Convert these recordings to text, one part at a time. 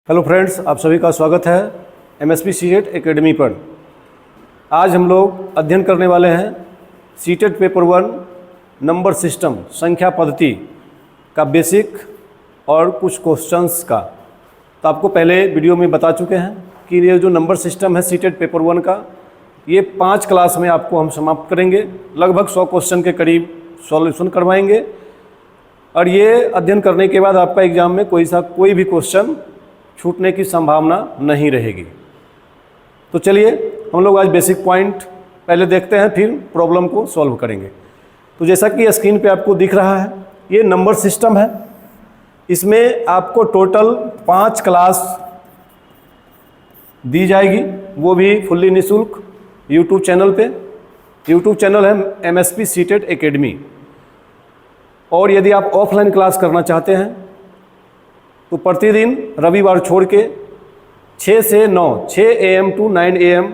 Hello friends, आप सभी का स्वागत है एमएसपी सीटेट एकेडमी पर। आज हम लोग अध्ययन करने वाले हैं सीटेट पेपर 1 नंबर सिस्टम संख्या पद्धति का बेसिक और कुछ क्वेश्चंस का। तो आपको पहले वीडियो में बता चुके हैं कि ये जो नंबर सिस्टम है सीटेट पेपर 1 का, ये 5 क्लास में आपको हम समाप्त करेंगे। लगभग 100 क्वेश्चन के करीब सॉल्यूशन करवाएंगे और ये अध्ययन करने के बाद आपका एग्जाम में कोई भी क्वेश्चन छूटने की संभावना नहीं रहेगी। तो चलिए हम लोग आज बेसिक पॉइंट पहले देखते हैं, फिर प्रॉब्लम को सॉल्व करेंगे। तो जैसा कि स्क्रीन पे आपको दिख रहा है, ये नंबर सिस्टम है। इसमें आपको टोटल 5 क्लास दी जाएगी, वो भी फुल्ली निःशुल्क यूट्यूब चैनल पे। यूट्यूब चैनल है एमएसपी सीटेट एकेडमी। और यदि आप ऑफलाइन क्लास करना चाहते हैं तो प्रतिदिन रविवार छोड़ के 6 से 9, 6 AM to 9 AM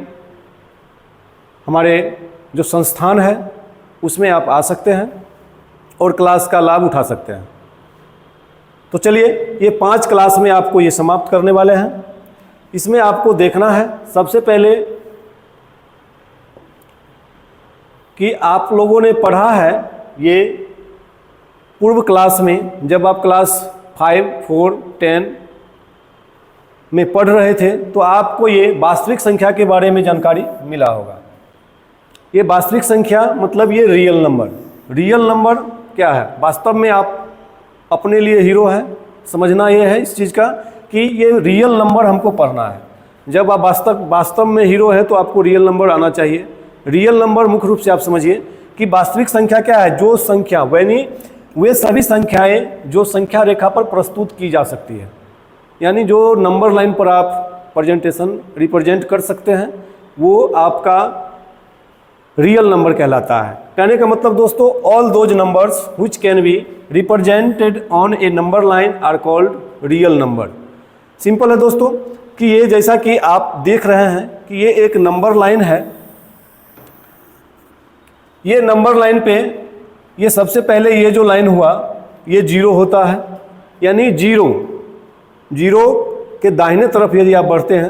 हमारे जो संस्थान है उसमें आप आ सकते हैं और क्लास का लाभ उठा सकते हैं। तो चलिए, ये 5 क्लास में आपको ये समाप्त करने वाले हैं। इसमें आपको देखना है सबसे पहले कि आप लोगों ने पढ़ा है ये पूर्व क्लास में, जब आप क्लास 5, 4, 10 में पढ़ रहे थे तो आपको ये वास्तविक संख्या के बारे में जानकारी मिला होगा। ये वास्तविक संख्या मतलब ये रियल नंबर। रियल नंबर क्या है? वास्तव में आप अपने लिए हीरो हैं। समझना ये है इस चीज़ का कि ये रियल नंबर हमको पढ़ना है। जब आप वास्तव में हीरो है तो आपको रियल नंबर आना चाहिए। रियल नंबर मुख्य रूप से आप समझिए कि वास्तविक संख्या क्या है? जो संख्या यानी वे सभी संख्याएं जो संख्या रेखा पर प्रस्तुत की जा सकती है, यानी जो नंबर लाइन पर आप रिप्रेजेंट कर सकते हैं, वो आपका रियल नंबर कहलाता है। कहने का मतलब दोस्तों, all those numbers which can be represented on a number line are called real number. Simple है दोस्तों कि ये जैसा कि आप देख रहे हैं कि ये एक नंबर लाइन है। ये नंबर लाइन पे ये सबसे पहले ये जो लाइन हुआ ये 0 होता है, यानी 0 के दाहिने तरफ यदि आप बढ़ते हैं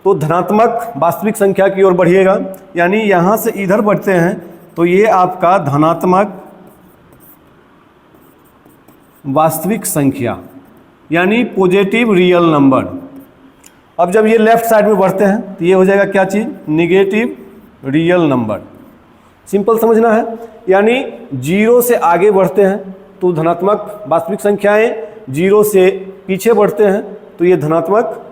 तो धनात्मक वास्तविक संख्या की ओर बढ़िएगा। यानी यहाँ से इधर बढ़ते हैं तो ये आपका धनात्मक वास्तविक संख्या यानी पॉजिटिव रियल नंबर। अब जब ये लेफ्ट साइड में बढ़ते हैं तो ये हो जाएगा क्या चीज़? Negative real number. सिंपल समझना है, यानी 0 से आगे बढ़ते हैं तो धनात्मक वास्तविक संख्याएं, 0 से पीछे बढ़ते हैं तो ये ऋणात्मक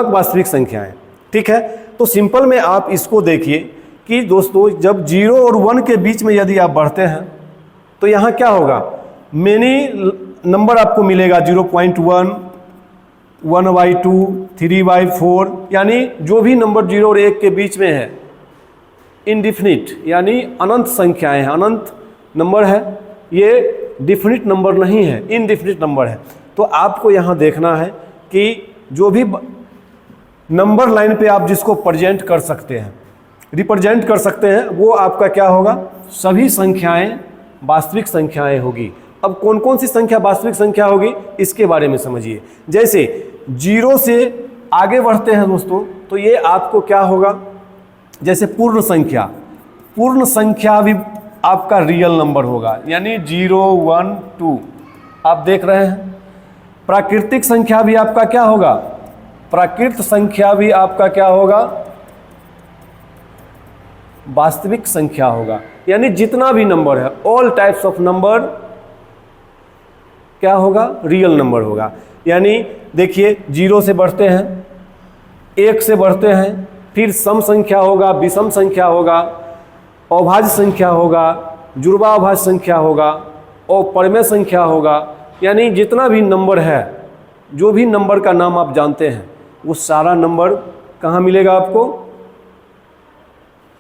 वास्तविक संख्याएं। ठीक है, तो सिंपल में आप इसको देखिए कि दोस्तों जब 0 और 1 के बीच में यदि आप बढ़ते हैं तो यहाँ क्या होगा? मेनी नंबर आपको मिलेगा। 0.1, 1/2, 3/4, यानी जो भी नंबर 0 और 1 के बीच में है इनडिफिनिट यानी अनंत संख्याएं हैं, अनंत नंबर है। ये डिफिनिट नंबर नहीं है, इनडिफिनिट नंबर है। तो आपको यहाँ देखना है कि जो भी नंबर लाइन पे आप जिसको रिप्रेजेंट कर सकते हैं वो आपका क्या होगा? सभी संख्याएं वास्तविक संख्याएं होगी। अब कौन कौन सी संख्या वास्तविक संख्या होगी इसके बारे में समझिए। जैसे 0 से आगे बढ़ते हैं दोस्तों तो ये आपको क्या होगा? जैसे पूर्ण संख्या भी आपका रियल नंबर होगा, यानी 0, 1, 2 आप देख रहे हैं। प्राकृतिक संख्या भी आपका क्या होगा? प्राकृत संख्या भी आपका क्या होगा? वास्तविक संख्या होगा। यानी जितना भी नंबर है, ऑल टाइप्स ऑफ नंबर क्या होगा? रियल नंबर होगा। यानी देखिए 0 से बढ़ते हैं, 1 से बढ़ते हैं, फिर सम संख्या होगा, विषम संख्या होगा, अभाज्य संख्या होगा, जुड़वा अभाज्य संख्या होगा और परमेय संख्या होगा। यानी जितना भी नंबर है, जो भी नंबर का नाम आप जानते हैं, वो सारा नंबर कहाँ मिलेगा आपको?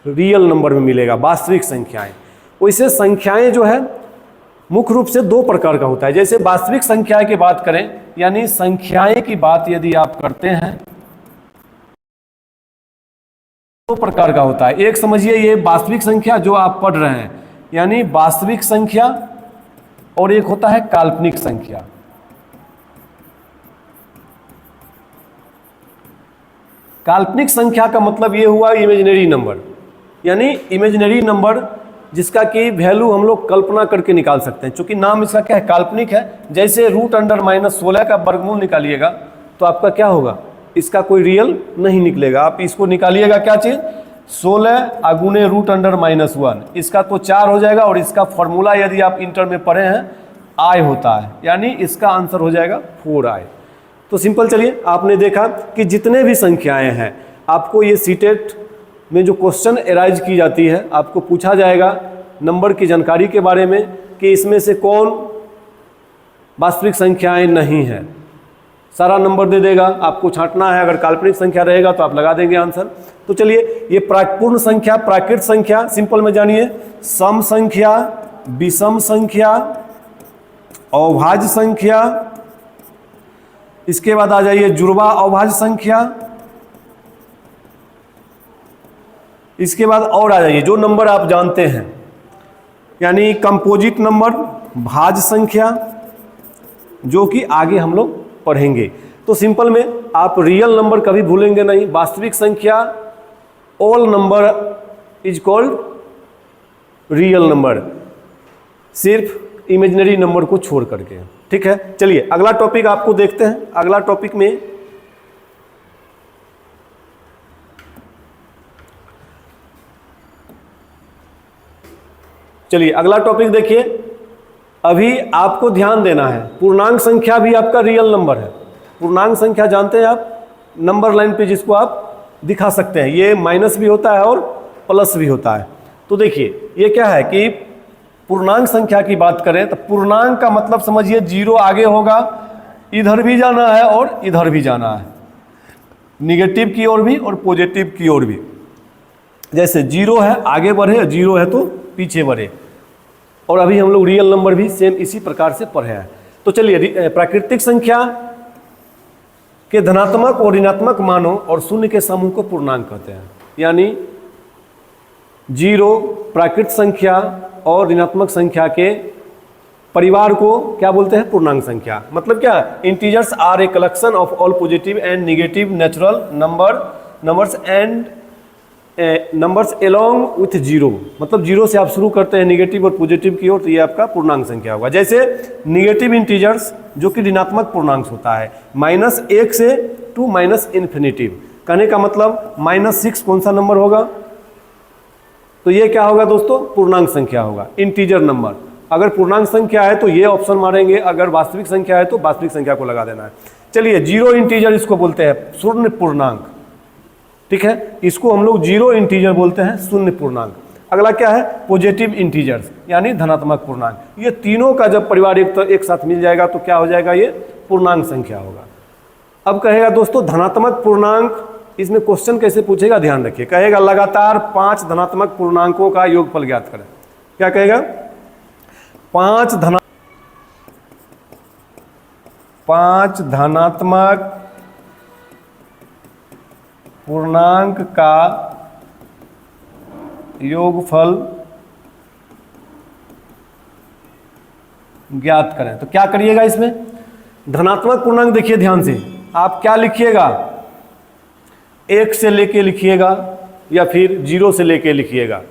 रियल नंबर में मिलेगा, वास्तविक संख्याएं। वैसे संख्याएं जो है मुख्य रूप से 2 प्रकार का होता है। जैसे वास्तविक संख्या की बात करें, यानी संख्याएं की बात यदि आप करते हैं 2 प्रकार का होता है। एक समझिए ये वास्तविक संख्या जो आप पढ़ रहे हैं, यानी वास्तविक संख्या, और एक होता है काल्पनिक संख्या। काल्पनिक संख्या का मतलब ये हुआ इमेजिनरी नंबर, यानी इमेजिनरी नंबर जिसका कि वैल्यू हम लोग कल्पना करके निकाल सकते हैं। चूंकि नाम इसका क्या है, काल्पनिक है। जैसे √16 का वर्गमूल निकालिएगा तो आपका क्या होगा, इसका कोई रियल नहीं निकलेगा। आप इसको निकालिएगा क्या चीज़, 16 × √1, इसका तो 4 हो जाएगा। और इसका फॉर्मूला यदि आप इंटर में पढ़े हैं I होता है, यानी इसका आंसर हो जाएगा 4I। तो सिंपल, चलिए आपने देखा कि जितने भी संख्याएं हैं आपको ये सीटेट में जो क्वेश्चन एराइज की जाती है, आपको पूछा जाएगा नंबर की जानकारी के बारे में कि इसमें से कौन वास्तविक संख्याएं नहीं है। सारा नंबर दे देगा, आपको छांटना है। अगर काल्पनिक संख्या रहेगा तो आप लगा देंगे आंसर। तो चलिए, ये पूर्ण संख्या, प्राकृत संख्या, सिंपल में जानिए, सम संख्या, विषम संख्या, अवभाज्य संख्या, इसके बाद आ जाइए जुड़वा अवभाज्य संख्या, इसके बाद और आ जाइए जो नंबर आप जानते हैं, यानी कंपोजिट नंबर, भाज्य संख्या, जो कि आगे हम लोग पढ़ेंगे। तो सिंपल में आप रियल नंबर कभी भूलेंगे नहीं। वास्तविक संख्या, all number is called real number, सिर्फ इमेजिनरी नंबर को छोड़ करके। ठीक है, चलिए अगला टॉपिक आपको देखते हैं। अगला टॉपिक में चलिए अगला टॉपिक देखिए। अभी आपको ध्यान देना है, पूर्णांक संख्या भी आपका रियल नंबर है। पूर्णांक संख्या जानते हैं आप, नंबर लाइन पे जिसको आप दिखा सकते हैं, ये माइनस भी होता है और प्लस भी होता है। तो देखिए ये क्या है कि पूर्णांक संख्या की बात करें तो पूर्णांक का मतलब समझिए 0 आगे होगा, इधर भी जाना है और इधर भी जाना है, निगेटिव की ओर भी और पॉजिटिव की ओर भी। जैसे 0 है आगे बढ़े, 0 है तो पीछे बढ़े। और अभी हम लोग रियल नंबर भी सेम इसी प्रकार से पढ़े हैं। तो चलिए, प्राकृतिक संख्या के धनात्मक और ऋणात्मक मानों और शून्य के समूह को पूर्णांक कहते हैं। यानी 0 प्राकृत संख्या और ऋणात्मक संख्या के परिवार को क्या बोलते हैं, पूर्णांक संख्या। मतलब क्या, integers are a collection of all positive and negative natural numbers and numbers along with 0। मतलब 0 से आप शुरू करते हैं नेगेटिव और पॉजिटिव की ओर, तो ये आपका पूर्णांक संख्या होगा। जैसे नेगेटिव इंटीजर्स जो कि ऋणात्मक पूर्णांक होता है, -1 से टू -∞। कहने का मतलब -6 कौन सा नंबर होगा, तो ये क्या होगा दोस्तों, पूर्णांक संख्या होगा, इंटीजर नंबर। अगर पूर्णांक संख्या है तो ये ऑप्शन मारेंगे, अगर वास्तविक संख्या है तो वास्तविक संख्या को लगा देना है। चलिए, 0 इंटीजर इसको बोलते हैं, शून्य पूर्णांक। ठीक है, इसको हम लोग 0 इंटीजर बोलते हैं, शून्य पूर्णांक। अगला क्या है, पॉजिटिव इंटीजर्स यानी धनात्मक पूर्णांक। ये तीनों का जब परिवार एक साथ मिल जाएगा तो क्या हो जाएगा, ये पूर्णांक संख्या होगा। अब कहेगा दोस्तों धनात्मक पूर्णांक, इसमें क्वेश्चन कैसे पूछेगा, ध्यान रखिए। कहेगा लगातार 5 धनात्मक पूर्णांकों का योगफल ज्ञात करें। क्या कहेगा, 5 धनात्मक पूर्णांक का योगफल ज्ञात करें। तो क्या करिएगा, इसमें धनात्मक पूर्णांक देखिए ध्यान से, आप क्या लिखिएगा, 1 से लेके लिखिएगा या फिर 0 से लेके लिखिएगा।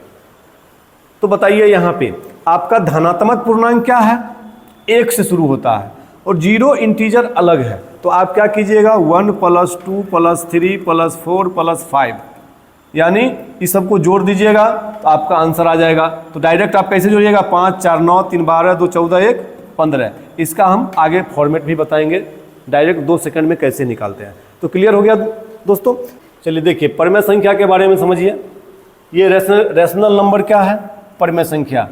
तो बताइए यहाँ पे आपका धनात्मक पूर्णांक क्या है, 1 से शुरू होता है और 0 इंटीजर अलग है। तो आप क्या कीजिएगा, 1 + 2 + 3 + 4 + 5, यानी इस सबको जोड़ दीजिएगा तो आपका आंसर आ जाएगा। तो डायरेक्ट आप कैसे जोड़िएगा, 5 × 4 = 9, 3 × 12, 2 × 14, 1 = 15। इसका हम आगे फॉर्मेट भी बताएंगे, डायरेक्ट 2 सेकंड में कैसे निकालते हैं। तो क्लियर हो गया दोस्तों। चलिए देखिए, परमेय संख्या के बारे में समझिए। ये रैशनल नंबर क्या है, परमेय संख्या।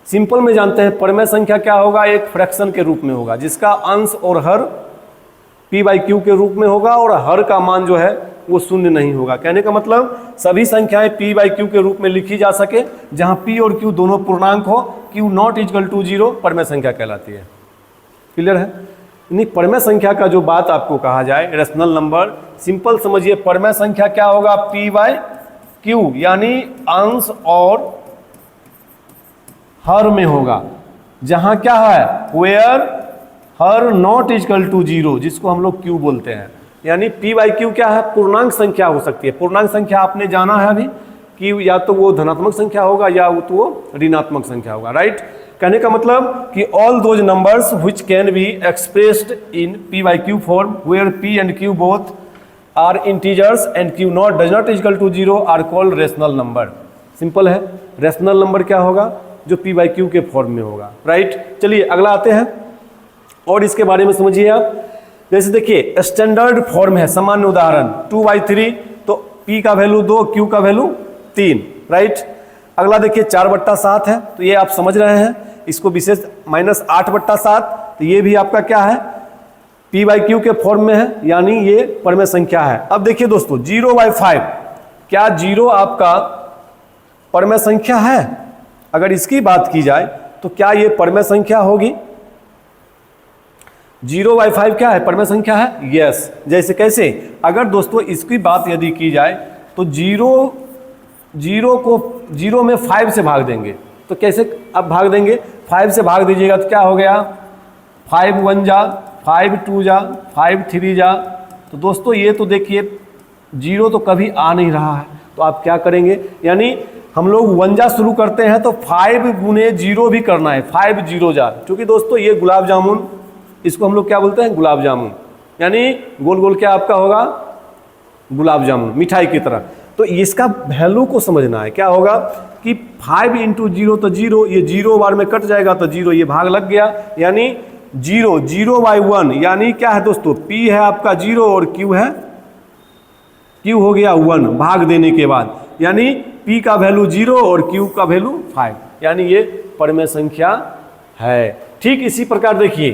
सिंपल में जानते हैं परमेय संख्या क्या होगा, एक फ्रैक्शन के रूप में होगा जिसका अंश और हर p/q के रूप में होगा और हर का मान जो है वो शून्य नहीं होगा। कहने का मतलब सभी संख्याएं p/q के रूप में लिखी जा सके, जहां p और q दोनों पूर्णांक हो, q ≠ 0 परमेय संख्या कहलाती है। क्लियर है। यानी परमेय संख्या का जो बात आपको कहा जाए, रैशनल नंबर, सिंपल समझिए, परमेय संख्या क्या होगा, p/q, यानी अंश और हर में होगा, जहां क्या है, वेयर हर ≠ 0, जिसको हम लोग q बोलते हैं। यानी पी बाई क्यू क्या है, पूर्णांक संख्या हो सकती है। पूर्णांक संख्या आपने जाना है अभी कि या तो वो धनात्मक संख्या होगा या तो वो ऋणात्मक संख्या होगा, राइट। कहने का मतलब कि all those numbers which can be expressed in p by q form where p and q both are integers and q not does not equal to 0 are called rational number. Simple है, rational number क्या होगा, जो p by q के form में होगा, right. चलिए अगला आते हैं और इसके बारे में समझिए आप। जैसे देखिए स्टैंडर्ड फॉर्म है, सामान्य उदाहरण 2/3, तो p का वैल्यू 2, q का वैल्यू 3, राइट। अगला देखिए 4/7 है, तो ये आप समझ रहे हैं, इसको विशेष -8/7, तो ये भी आपका क्या है, p बाई क्यू के फॉर्म में है, यानी ये परमेय संख्या है। अब देखिए दोस्तों 0/5, क्या 0 आपका परमेय संख्या है? अगर इसकी बात की जाए तो क्या ये परमेय संख्या होगी? 0/5 क्या है, परमेय संख्या है, यस। जैसे कैसे, अगर दोस्तों इसकी बात यदि की जाए तो 0 को 0 में 5 से भाग देंगे, तो कैसे अब भाग देंगे, 5 से भाग दीजिएगा तो क्या हो गया, 5 1 जा, 5 2 जा, 5 3 जा। तो दोस्तों ये तो देखिए 0 तो कभी आ नहीं रहा है, तो आप क्या करेंगे, यानी हम लोग 1 जा शुरू करते हैं तो 5 गुने 0 भी करना है, 5 0 जा, क्योंकि दोस्तों ये गुलाब जामुन, इसको हम लोग क्या बोलते हैं, गुलाब जामुन, यानी गोल गोल क्या आपका होगा, गुलाब जामुन, मिठाई की तरह। तो इसका वैल्यू को समझना है, क्या होगा कि 5 × 0 तो 0, ये 0 बार में कट जाएगा तो 0, ये भाग लग गया, यानी 0/1, यानी क्या है दोस्तों, p है आपका 0 और q है, q हो गया 1 भाग देने के बाद, यानी p का वैल्यू 0 और q का वैल्यू 5, यानी ये परमेय संख्या है। ठीक इसी प्रकार देखिए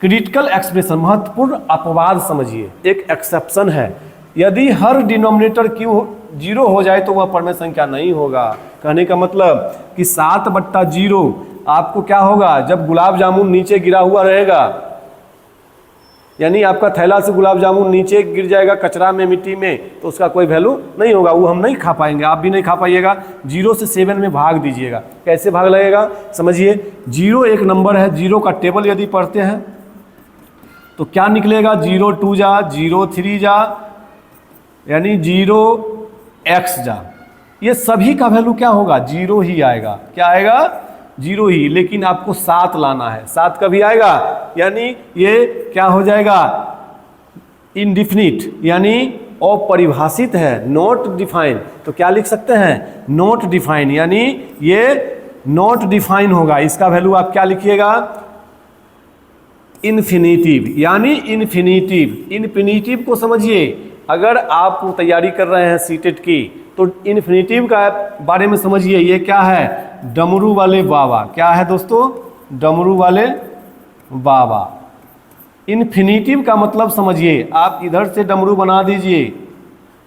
क्रिटिकल एक्सप्रेशन, महत्वपूर्ण अपवाद समझिए, एक एक्सेप्शन है, यदि हर डिनोमिनेटर q 0 हो जाए तो वह परमेय संख्या नहीं होगा। कहने का मतलब कि 7/0 आपको क्या होगा, जब गुलाब जामुन नीचे गिरा हुआ रहेगा, यानी आपका थैला से गुलाब जामुन नीचे गिर जाएगा कचरा में, मिट्टी में, तो उसका कोई वैल्यू नहीं होगा, वो हम नहीं खा पाएंगे, आप भी नहीं खा पाइएगा। 0 से 7 में भाग दीजिएगा, कैसे भाग लगेगा समझिए। 0 एक नंबर है, 0 का टेबल यदि पढ़ते हैं तो क्या निकलेगा, 0 2 जा, 0 3 जा, यानी 0x जा, ये सभी का वैल्यू क्या होगा, 0 ही आएगा। क्या आएगा, 0 ही, लेकिन आपको 7 लाना है, 7 कभी आएगा, यानी ये क्या हो जाएगा, इनडिफिनिट, यानी अपरिभाषित है, नॉट डिफाइन। तो क्या लिख सकते हैं, नॉट डिफाइन, यानी ये नॉट डिफाइन होगा। इसका वैल्यू आप क्या लिखिएगा, इन्फिनिटिव, यानी इन्फिनिटिव। इन्फिनिटिव को समझिए, अगर आप तैयारी कर रहे हैं सीटेट की तो इन्फिनिटिव का बारे में समझिए, ये क्या है, डमरू वाले बाबा, क्या है दोस्तों, डमरू वाले बाबा। इन्फिनिटिव का मतलब समझिए, आप इधर से डमरू बना दीजिए,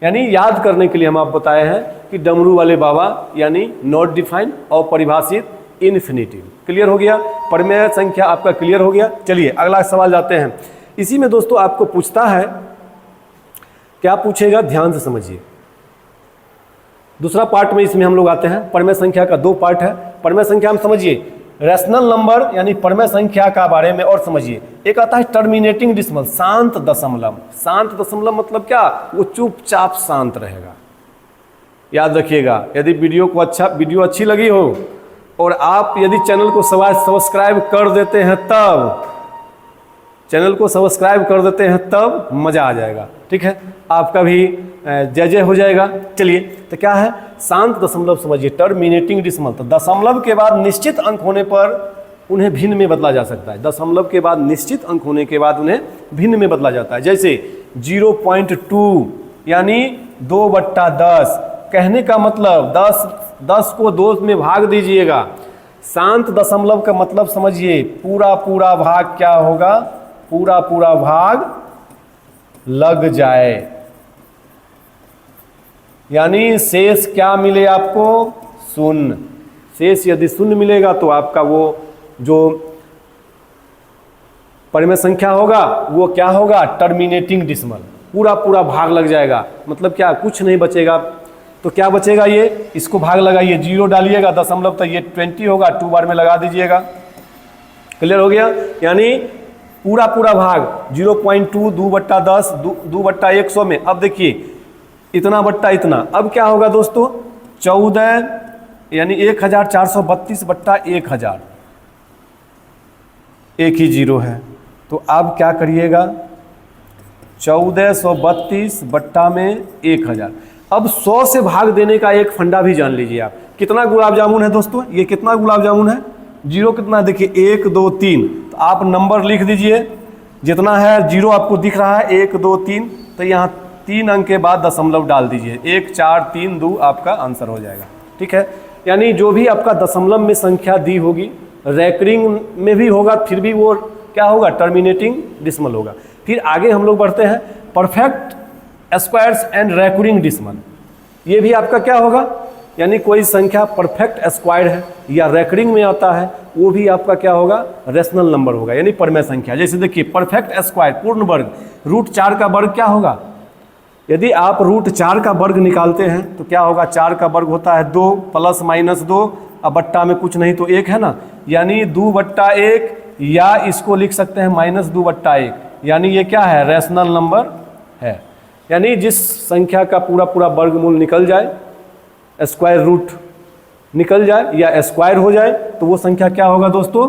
यानी याद करने के लिए हम आप बताए हैं कि डमरू वाले बाबा यानी नॉट डिफाइंड और परिभाषित, इन्फिनिटिव। क्लियर हो गया, परमेय संख्या आपका क्लियर हो गया। चलिए अगला सवाल जाते हैं। इसी में दोस्तों आपको पूछता है, क्या पूछेगा, ध्यान से समझिए। दूसरा पार्ट में इसमें हम लोग आते हैं, परमेय संख्या का 2 पार्ट है। परमेय संख्या हम समझिए, रैशनल नंबर यानी परमेय संख्या का बारे में और समझिए। एक आता है टर्मिनेटिंग डेसिमल, शांत दशमलव। शांत दशमलव मतलब क्या, वो चुपचाप शांत रहेगा। याद रखिएगा, यदि वीडियो अच्छी लगी हो और आप यदि चैनल को सब्सक्राइब कर देते हैं, तब चैनल को सब्सक्राइब कर देते हैं तब मज़ा आ जाएगा, ठीक है, आपका भी जय जय हो जाएगा। चलिए तो क्या है, शांत दशमलव समझिए, टर्मिनेटिंग डेसिमल। तो दशमलव के बाद निश्चित अंक होने पर उन्हें भिन्न में बदला जा सकता है। दशमलव के बाद निश्चित अंक होने के बाद उन्हें भिन्न में बदला जाता है। जैसे 0.2 यानी 2/10। कहने का मतलब 10 को 2 में भाग दीजिएगा। शांत दशमलव का मतलब समझिए, पूरा पूरा भाग क्या होगा, पूरा पूरा भाग लग जाए, यानी शेष क्या मिले आपको, शून्य। शेष यदि शून्य मिलेगा तो आपका वो जो परमेय संख्या होगा वो क्या होगा, टर्मिनेटिंग डेसिमल। पूरा पूरा भाग लग जाएगा, मतलब क्या, कुछ नहीं बचेगा। तो क्या बचेगा, ये इसको भाग लगाइए, 0 डालिएगा, दशमलव तो ये 20 होगा, 2 बार में लगा दीजिएगा। क्लियर हो गया, यानी पूरा पूरा भाग 0.2 2/10 2/100 में। अब देखिए इतना बट्टा इतना, अब क्या होगा दोस्तों 14 यानी 1432/1000, एक ही जीरो है। तो अब क्या करिएगा 1432 बट्टा में 1000। अब 100 से भाग देने का एक फंडा भी जान लीजिए आप। कितना गुलाब जामुन है दोस्तों, ये कितना गुलाब जामुन है, जीरो कितना देखिए 1 2 3। तो आप नंबर लिख दीजिए जितना है, जीरो आपको दिख रहा है 1 2 3, तो यहाँ 3 अंक के बाद दशमलव डाल दीजिए, 1 4 3 2 आपका आंसर हो जाएगा। ठीक है, यानी जो भी आपका दशमलव में संख्या दी होगी, रैकरिंग में भी होगा, फिर भी वो क्या होगा टर्मिनेटिंग डिसमल होगा। फिर आगे हम लोग बढ़ते हैं perfect squares and recurring dismal. ये भी आपका क्या होगा, यानी कोई संख्या परफेक्ट स्क्वायर है या रैकरिंग में आता है, वो भी आपका क्या होगा रेशनल नंबर होगा, यानी परमेय संख्या। जैसे देखिए परफेक्ट स्क्वायर पूर्ण वर्ग, √4 का वर्ग क्या होगा, यदि आप √4 का वर्ग निकालते हैं तो क्या होगा, 4 का वर्ग होता है 2 ± 2, अब बट्टा में कुछ नहीं तो 1 है ना, यानी 2/1, या इसको लिख सकते हैं -2/1, यानी ये क्या है रैशनल नंबर है। यानी जिस संख्या का पूरा पूरा वर्गमूल निकल जाए, स्क्वायर रूट निकल जाए या स्क्वायर हो जाए, तो वो संख्या क्या होगा दोस्तों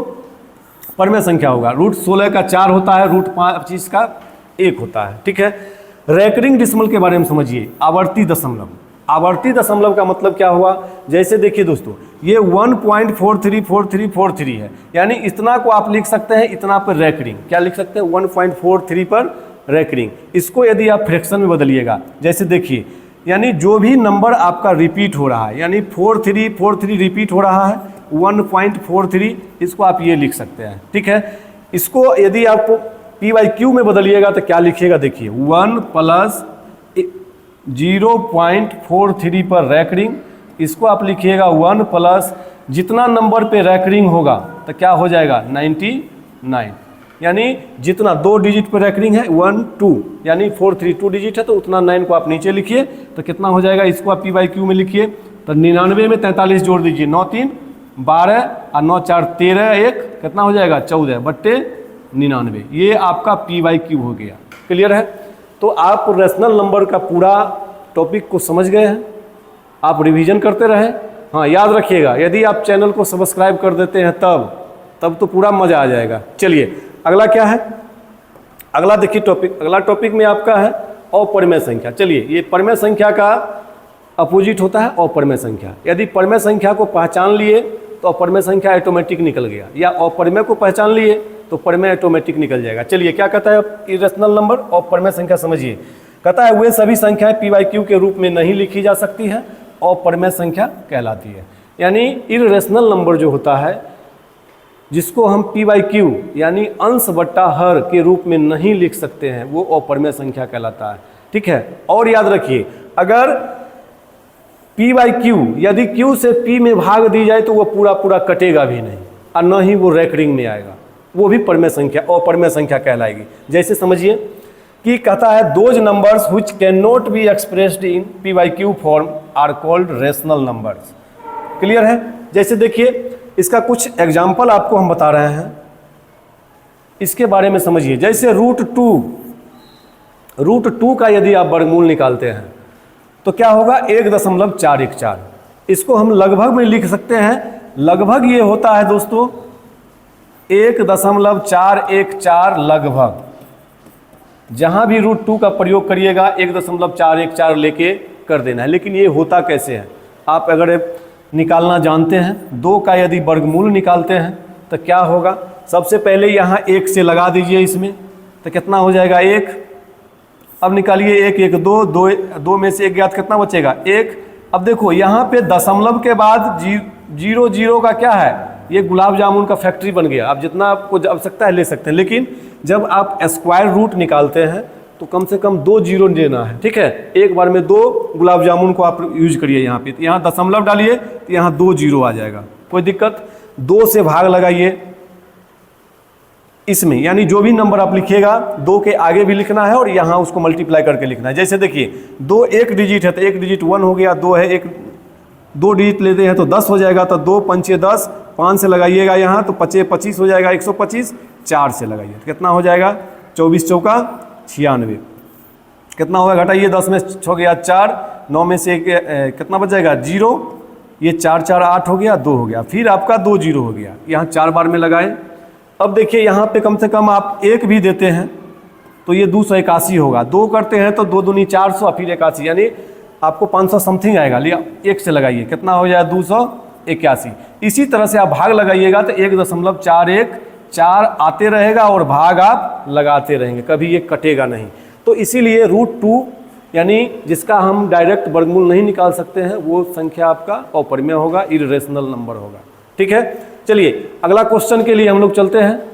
परमेय संख्या होगा। √16 का 4 होता है, √25 का 1 होता है। ठीक है, रैकरिंग डिसमल के बारे में समझिए। आवर्ती दशमलव, आवर्ती दशमलव का मतलब क्या हुआ, जैसे देखिए दोस्तों ये 1.434343 है, यानी इतना को आप लिख सकते हैं इतना पर रैकरिंग, क्या लिख सकते हैं 1.43 पर रैकरिंग। इसको यदि आप फ्रैक्शन में बदलिएगा, जैसे देखिए यानी जो भी नंबर आपका रिपीट हो रहा है, यानी 4343 रिपीट हो रहा है 1.43, इसको आप ये लिख सकते हैं। ठीक है, इसको यदि आप p/q में बदलिएगा तो क्या लिखिएगा, देखिए 1 + 0.43 पर रैकरिंग, इसको आप लिखिएगा 1 + जितना नंबर पे रैकरिंग होगा तो क्या हो जाएगा 99, यानी जितना 2 डिजिट पर रैकरिंग है 1 2, यानी 43 2 डिजिट है तो उतना 9 को आप नीचे लिखिए तो कितना हो जाएगा, इसको आप p/q में लिखिए तो 99 में 43 जोड़ दीजिए, 9 3 12 और 9 4 13 1 कितना हो जाएगा 14/99, ये आपका p/q हो गया। क्लियर है, तो आप रैशनल नंबर का पूरा टॉपिक को समझ गए हैं, आप रिवीजन करते रहे। हाँ याद रखिएगा, यदि आप चैनल को सब्सक्राइब कर देते हैं तब तो पूरा मज़ा आ जाएगा। चलिए अगला क्या है, अगला देखिए टॉपिक, अगला टॉपिक में आपका है अपरिमेय संख्या। चलिए ये परमेय संख्या का अपोजिट होता है अपरिमेय संख्या। यदि परमेय संख्या को पहचान लिए तो अपरिमेय संख्या ऑटोमेटिक निकल गया, या अपरिमेय को पहचान लिए तो परमेय ऑटोमेटिक निकल जाएगा। चलिए क्या कहता है इरेशनल नंबर और परमेय संख्या समझिए। कहता है वे सभी संख्याएं p/q के रूप में नहीं लिखी जा सकती हैं और परमेय संख्या कहलाती है। यानी इरेशनल नंबर जो होता है जिसको हम p/q यानी अंश बट्टा हर के रूप में नहीं लिख सकते हैं, वो अपरिमेय संख्या कहलाता है। ठीक है, और याद रखिए अगर p/q यदि q से p में भाग दी जाए तो वो पूरा पूरा कटेगा भी नहीं और न ही वो रैकरिंग में आएगा, वो भी परमेय संख्या अपरिमेय संख्या कहलाएगी। जैसे समझिए कि कहता है those numbers which can not be expressed in p/q form are called rational numbers. Clear है, जैसे देखिए इसका कुछ एग्जाम्पल आपको हम बता रहे हैं, इसके बारे में समझिए। जैसे √2 का यदि आप वर्गमूल निकालते हैं तो क्या होगा 1.414, इसको हम लगभग में लिख सकते हैं, लगभग ये होता है दोस्तों 1.414 लगभग। जहां भी √2 का प्रयोग करिएगा 1.414 लेके कर देना है। लेकिन ये होता कैसे है, आप अगर निकालना जानते हैं, 2 का यदि वर्गमूल निकालते हैं तो क्या होगा, सबसे पहले यहाँ 1 से लगा दीजिए इसमें तो कितना हो जाएगा 1। अब निकालिए 1 1 2 में से 1 गया तो कितना बचेगा 1। अब देखो यहाँ पे दशमलव के बाद 0 का क्या है, ये गुलाब जामुन का फैक्ट्री बन गया। आप जितना आपको आवश्यकता है ले सकते हैं, लेकिन जब आप स्क्वायर रूट निकालते हैं तो कम से कम 2 जीरो लेना है। ठीक है, एक बार में 2 गुलाब जामुन को आप यूज करिए। यहाँ पे तो यहाँ दशमलव डालिए तो यहाँ 2 जीरो आ जाएगा, कोई दिक्कत। 2 से भाग लगाइए इसमें, यानी जो भी नंबर आप लिखिएगा 2 के आगे भी लिखना है और यहाँ उसको मल्टीप्लाई करके लिखना है। जैसे देखिए 2 एक डिजिट है तो 1 डिजिट 1 हो गया, 2 है 1 2 डिजिट लेते हैं तो 10 हो जाएगा, तो 2 पंचे 10, 5 से लगाइएगा यहाँ तो 5 25 हो जाएगा 125, 4 से लगाइए, कितना हो जाएगा 24 चौका 96, कितना होगा घटाइए, 10 में 6 गया 4, 9 में से कितना बच जाएगा 0, ये 4 4 8 हो गया, 2 हो गया, फिर आपका 2 0 हो गया, यहाँ 4 बार में लगाए। अब देखिए यहाँ पे कम से कम आप 1 भी देते हैं तो ये 281 होगा, 2 करते हैं तो 2 दूनी 400, फिर 81, यानी आपको 500 समथिंग आएगा, लिया 1 से लगाइए, कितना हो जाएगा 281। इसी तरह से आप भाग लगाइएगा तो 1.414 आते रहेगा और भाग आप लगाते रहेंगे, कभी ये कटेगा नहीं। तो इसीलिए √2 यानी जिसका हम डायरेक्ट वर्गमूल नहीं निकाल सकते हैं वो संख्या आपका अपरिमेय होगा, इर्रेशनल नंबर होगा। ठीक है, चलिए अगला क्वेश्चन के लिए हम लोग चलते हैं।